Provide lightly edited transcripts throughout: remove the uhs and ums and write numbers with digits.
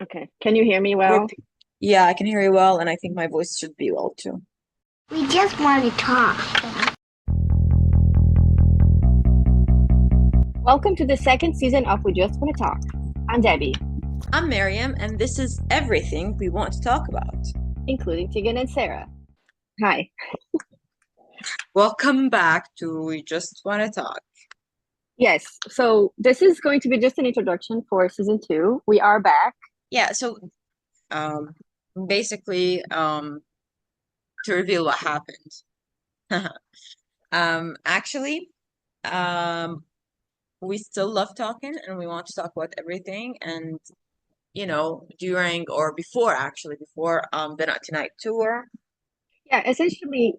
Okay. Can you hear me We're, well? yeah, I can hear you well, and I think my voice should be well too. We just want to talk. Welcome to the second season of We Just Want to Talk. I'm Debbie, I'm Miriam, and this is everything we want to talk about. including Tegan and Sarah. Hi. Welcome back to We Just Want to Talk. Yes, so this is going to be just an introduction for season two. We are back. Yeah, so um, basically, to reveal what happened. Actually, um, we still love talking, and we want to talk about everything. And during or before, actually, before the Not Tonight tour. Yeah, essentially,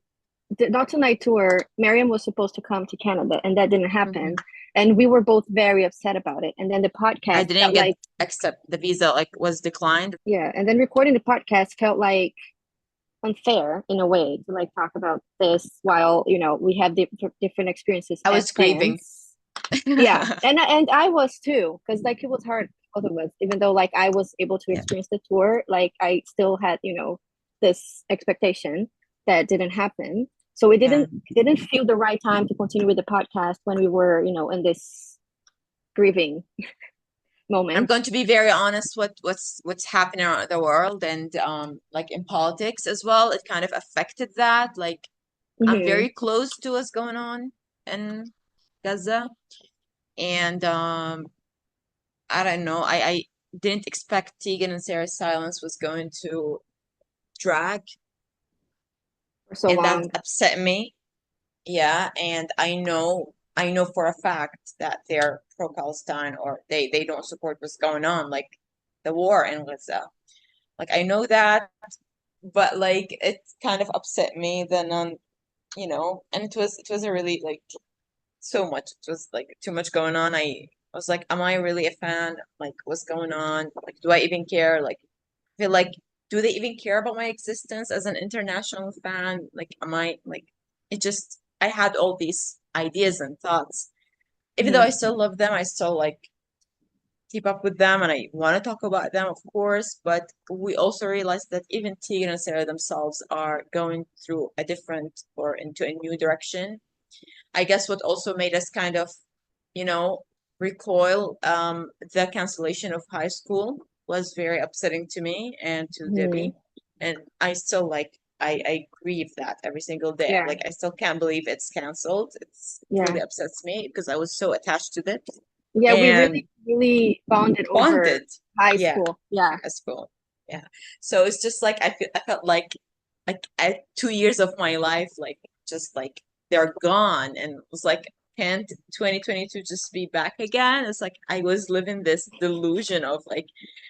the Not Tonight tour, Miriam was supposed to come to Canada, and that didn't happen. And we were both very upset about it. And then the I podcast didn't felt get like, accept the visa, like was declined. yeah, and then recording the podcast felt like unfair in a way to like talk about this while, we have different experiences I as was grieving. fans. Yeah, and I was too, because like it was hard for both of us. Even though like I was able to Yeah. experience the tour, like I still had this expectation that didn't happen. So it didn't feel the right time to continue with the podcast when we were in this grieving I'm moment. going to be very honest what's happening around the world and like in politics as well. It kind of affected that. Like I'm Hmm. very close to what's going on in Gaza, and I don't know. I didn't expect Tegan and Sarah's silence was going to drag, For so and that long. upset me. Yeah, and I know for a fact that they're pro-Palestine or they don't support what's going on, like the war in Gaza. Like I know that, but like it kind of upset me then and it was a really like so much. It was like too much going on. I was like, am I really a fan? Like what's going on? Like do I even care? Like I feel like do they even care about my existence as an international fan? Like am I like it just I had all these ideas and thoughts. Even though I Hmm. still love them, I still like keep up with them and I want to talk about them, of course, but we also realize that even Tegan and Sarah themselves are going through a different or into a new direction. I guess what also made us kind of, you know, recoil, the cancellation of high school was very upsetting to me and to Hmm. Debbie. And I still like I grieve that every single day. Yeah. Like I still can't believe it's canceled. It Yeah. really upsets me because I was so attached to it Yeah, we and really, really bonded over bonded. high Yeah, school. Yeah. high school. Yeah. So it's just like I felt like 2 years of my life like just like they're gone and it was like can't 2022 just be back again? It's like I was living this delusion of like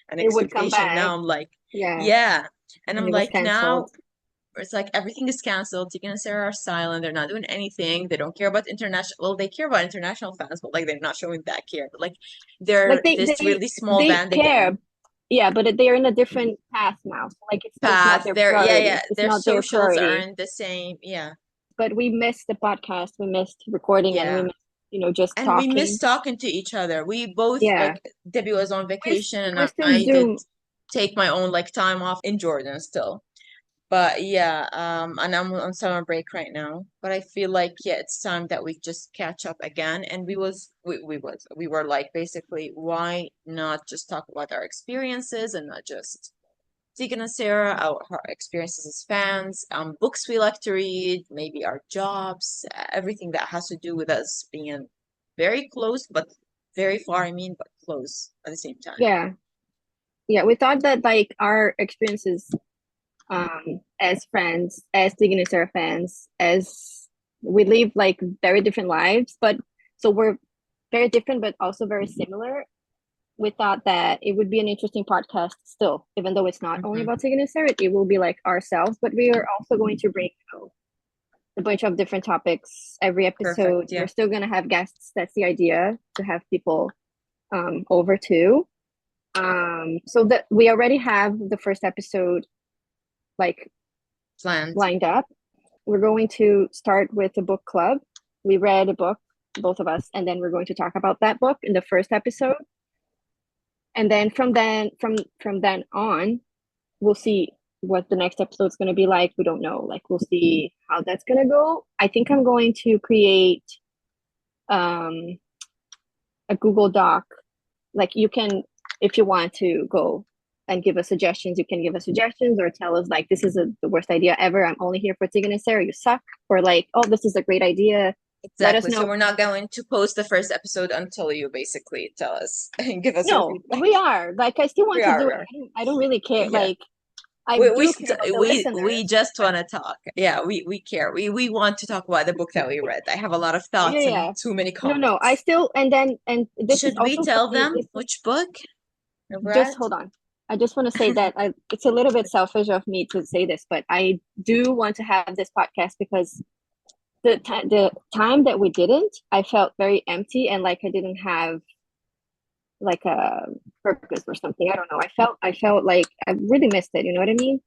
an It would come expectation. back. Now I'm like, Yeah. yeah. And And I'm it was like now canceled. it's like everything is canceled. Tegan and Sarah are silent. They're not doing anything. They don't care about international. Well, they care about international fans, but like they're not showing that care. But like Like they're they this they really small they band care. again. Yeah, but they're in a different path now. So like it's not Path. their Their yeah, yeah. priority. It's Their not their socials priority. aren't the same. Yeah, But we missed the podcast. We missed recording and we yeah. missed, just And we miss talking. talking to each other. We both Yeah. like Debbie was on vacation and We're still I did Zoom. take my own like time off in Jordan still. But yeah, and I'm on summer break right now. But I feel like yeah, it's time that we just catch up again. And we were like basically, why not just talk about our experiences and not just Tegan and Sarah, our experiences as fans, books we like to read, maybe our jobs, everything that has to do with us being very close, but very far, I mean, but close at the same time. Yeah. Yeah. We thought that like our experiences as friends, as Digging and Sarah fans, as we live like very different lives, but so we're very different but also very similar. We thought that it would be an interesting podcast still, even though it's not only Hmm. about Digging and Sarah, it will be like ourselves, but we are also going to bring a bunch of different topics every episode. Perfect. We're Yeah. still gonna have guests. That's the idea, to have people over too. So that we already have the first episode like Planned. lined up. We're going to start with a book club. We read a book, both of us, and then we're going to talk about that book in the first episode. And then from then on, we'll see what the next episode's going to be like. We don't know. Like we'll see how that's going to go. I think I'm going to create a Google Doc. Like you can, if you want to go and give us suggestions, you can give us suggestions or tell us like this is the worst idea ever. I'm only here for Tegan and Sarah. You suck. Or like, oh, this is a great idea. Let us Exactly. So know. we're not going to post the first episode until you basically tell us and give us your No, feedback. we are. Like I still We want to are, do we it. are. I don't really care. Yeah. Like I We do care about the we listeners. just want to talk. Yeah, we care. We want to talk about the book that we read. I have a lot of Yeah, thoughts and yeah. too many No, I comments. still and this is Should we also for tell me. them This is which book we just read? hold on. I just want to say that it's a little bit selfish of me to say this, but I do want to have this podcast because the time that we didn't, I felt very empty and like I didn't have like a purpose or something. I don't know. I felt like I really missed it. You know what I mean?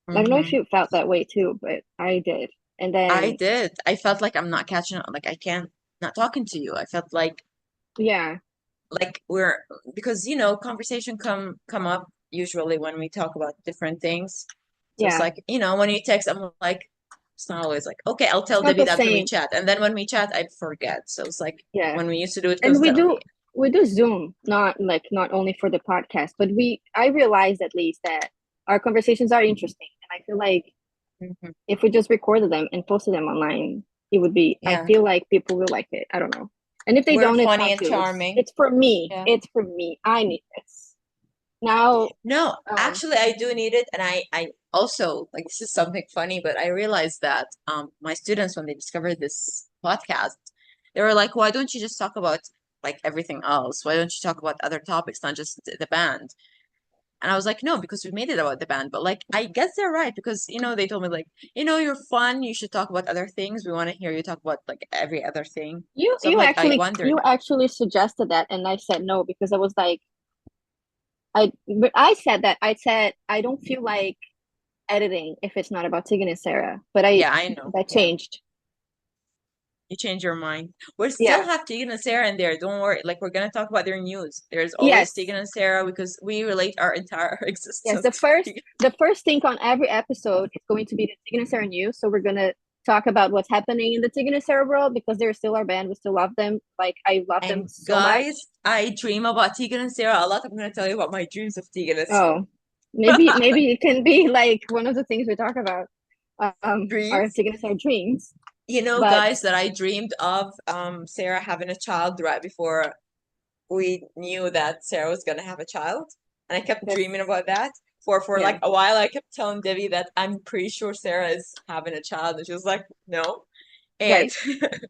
I don't know if Mhm. you felt that way too, but I did. And I then did. I felt like I'm not catching up. Like I can't not talking to you. I felt yeah, like we're because you know conversation come up usually when we talk about different things. So it's yeah. like, you know, when you text, I'm like, it's not always like, okay, I'll It's tell not Debbie the that when we same. chat. And then when we chat, I'd forget. So it's like Yeah. when we used to do it And constantly. we do Zoom, not only for the podcast, but I realized at least that our conversations are interesting. And I feel like Mhm. if we just recorded them and posted them online, it would be I Yeah. feel like people will like it. I don't know. And if they We're don't, it's funny fine and too. charming. It's for me. Yeah. It's for me. I need this. Now No, actually, I do need it. And I also, like, this is something funny, but I realized that my students, when they discovered this podcast, they were like, why don't you just talk about like everything else? Why don't you talk about other topics, not just the band? And I was like, no, because we made it about the band. But like, I guess they're right because, you know, they told me like, you know, you're fun. You should talk about other things. We want to hear you talk about like every other thing. So I'm like, I wonder you now. actually suggested that and I said no because I was like I said that I said I don't feel like editing if it's not about Tegan and Sarah. But Yeah, I know. that Yeah. changed. You change your mind. We still Yeah. have Tegan and Sarah in there. Don't worry. Like we're gonna talk about their news. There's always Yes. Tegan and Sarah because we relate our entire Yes. existence The to Tegan. first thing on every episode is going to be the Tegan and Sarah news. So we're gonna talk about what's happening in the Tegan and Sarah world because they're still our band. We still love them. Like I love them And so much. guys, I dream about Tegan and Sarah a lot. I'm gonna tell you about my dreams of Tegan and Sarah. Oh, maybe it can be like one of the things we talk about. Our Dreams. Tegan and Sarah dreams. You know, But guys, that I dreamed of Sarah having a child right before we knew that Sarah was gonna have a child. And I kept that's dreaming about that. For yeah. like a while, I kept telling Debbie that I'm pretty sure Sarah is having a child. And she was like, no. And Right.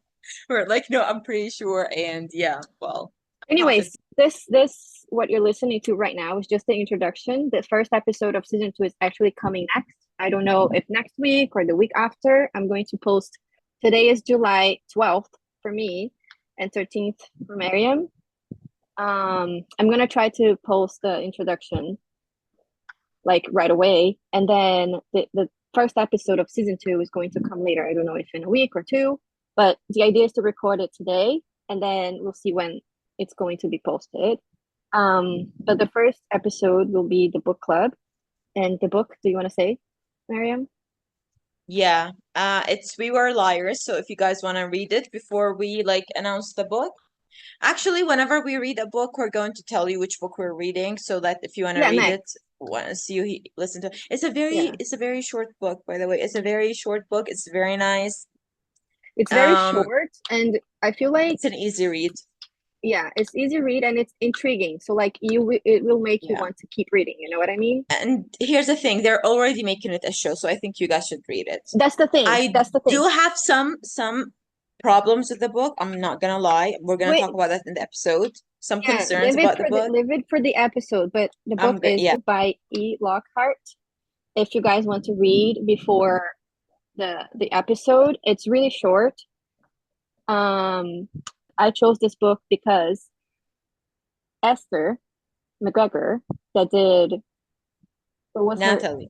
we're like, no, I'm pretty sure. And yeah, well, Anyways, happened. this what you're listening to right now is just the introduction. The first episode of season 2 is actually coming next. I don't know if next week or the week after. I'm going to post. Today is July 12th for me and 13th for Miriam. I'm gonna try to post the introduction like right away, and then the first episode of season 2 is going to come later. I don't know if in a week or two, but the idea is to record it today, and then we'll see when it's going to be posted. But the first episode will be the book club, and the book. Do you want to say, Miriam? Yeah, it's We Were Liars. So if you guys want to read it before we like announce the book, actually, whenever we read a book, we're going to tell you which book we're reading, so that if you want to Yeah, read nice. it, once you listen to it's Yeah, a very short book, by the way. It's a very short book. It's very nice. it's very Um, short, and I feel like it's an easy read. yeah, it's easy read and it's intriguing. So like it will make you Yeah. want to keep reading. You know what I mean? And here's the thing, they're already making it a show, so I think you guys should read it. That's the thing. I That's the thing. do have some problems with the book. I'm not gonna lie. We're gonna Wait, talk about that in the episode. Some yeah, concerns about the book. leave it for the episode. But the book is Yeah. by E. Lockhart. If you guys want to read before the episode, it's really short. I chose this book because Esther McGregor that did what was her Natalie.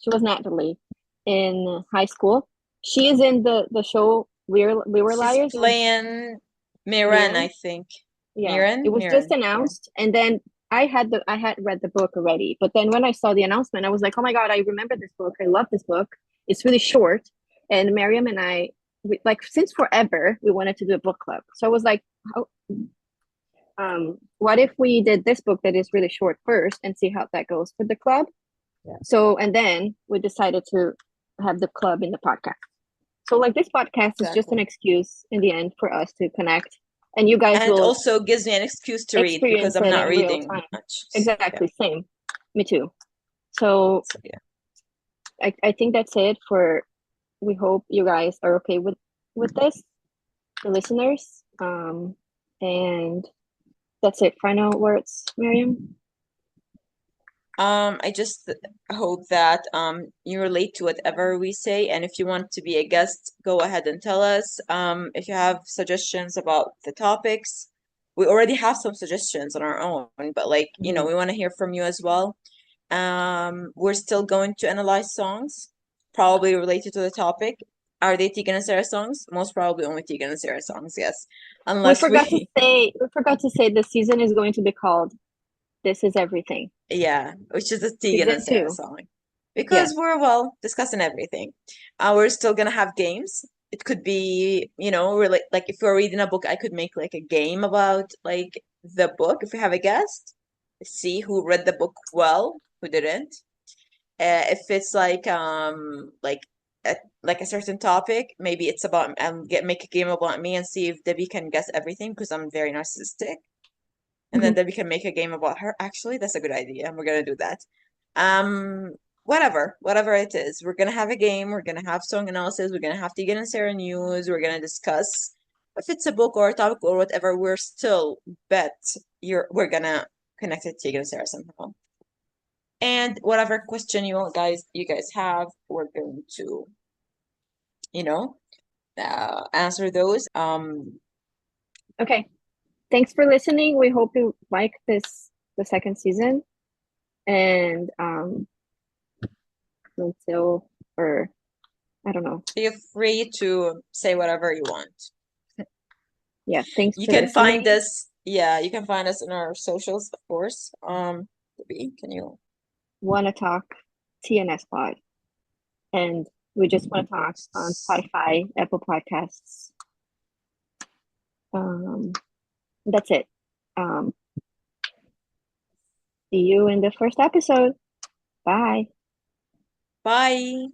she was Natalie in high school. She is in the show We Were She's Liars. playing Miran, I think. Yeah, Miran? it was just Miran, yeah. announced, and then I had read the book already, but then when I saw the announcement, I was like, oh my God, I remember this book. I love this book. It's really short. And Miriam and I, like since forever, we wanted to do a book club. So I was like, what if we did this book that is really short first and see how that goes for the club? Yeah. So, and then we decided to have the club in the podcast. So like this podcast is just an Exactly. excuse in the end for us to connect, and you guys And it will also gives me an excuse to read because experience I'm it not in real reading time. much. Exactly, same. Me too. So Yeah. I think that's it for, we hope you guys are okay with this, the listeners. And that's it. Final words, Miriam? I just hope that you relate to whatever we say, and if you want to be a guest, go ahead and tell us. If you have suggestions about the topics, we already have some suggestions on our own, but like, you know, we want to hear from you as well. We're still going to analyze songs, probably related to the topic. Are they Tegan and Sarah songs? Most probably only Tegan and Sarah songs, yes. We Unless forgot to say the season is going to be called This Is Everything. yeah, which is a Tegan Season and Sarah 2. song. Yeah. Because we're well discussing everything. We're still gonna have games. It could be, you know, really like if we're reading a book, I could make like a game about like the book if we have a guest. See who read the book well, who didn't. If it's like a certain topic, maybe it's about make a game about me and see if Debbie can guess everything because I'm very narcissistic. And then Debbie can make a game about her. Actually, that's a good idea. And we're gonna do that. Whatever it is. We're gonna have a game, we're gonna have song analysis, we're gonna have Tegan and Sarah news, we're gonna discuss if it's a book or a topic or whatever, we're still bet we're gonna connect it to Tegan and Sarah somehow. And whatever question you guys have, we're going to, you know, answer those. Okay. Thanks for listening. We hope you like the second season. And until, or I don't know. Feel free to say whatever you want. Yeah, thanks You for can find listening. us, yeah, you can find us in our socials, of course. Debbie, can you? Wanna Talk TNS Pod. And we just want to talk on Spotify, Apple Podcasts. That's it. See you in the first episode. Bye. Bye.